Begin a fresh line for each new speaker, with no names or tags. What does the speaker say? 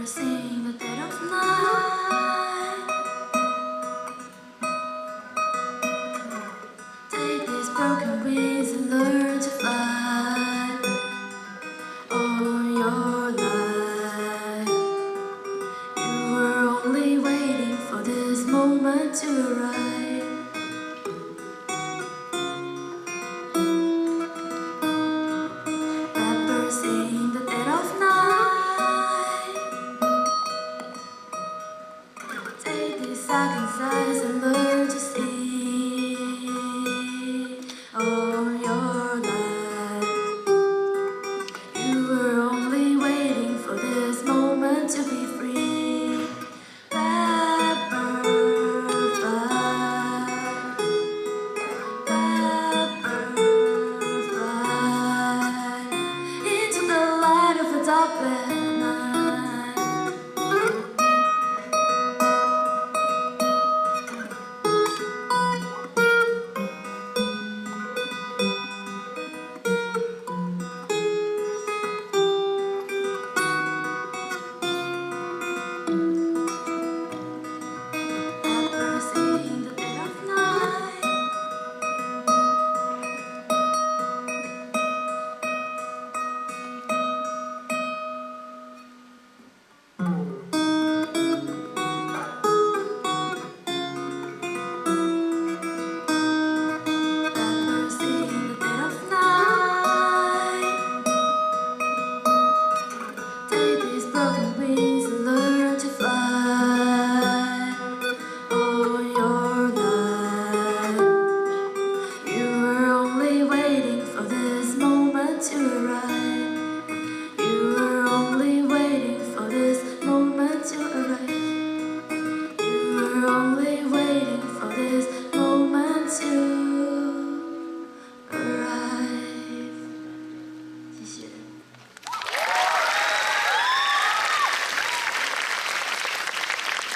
Blackbird sing the dead of night. Take these broken wings and learn to fly. All your life, you were only waiting for this moment to arrive. Blackbird sing the dead of night. Take these second eyes and learn to see. All your life, you were only waiting for this moment to be free. Blackbird fly, blackbird fly into the light of a dark black night. Blackbird sing the dead of night. Blackbird sing the dead of night. Take these broken wings and learn to fly. All your life, you were only waiting for this moment to arrive. You were only waiting for this moment to arrive.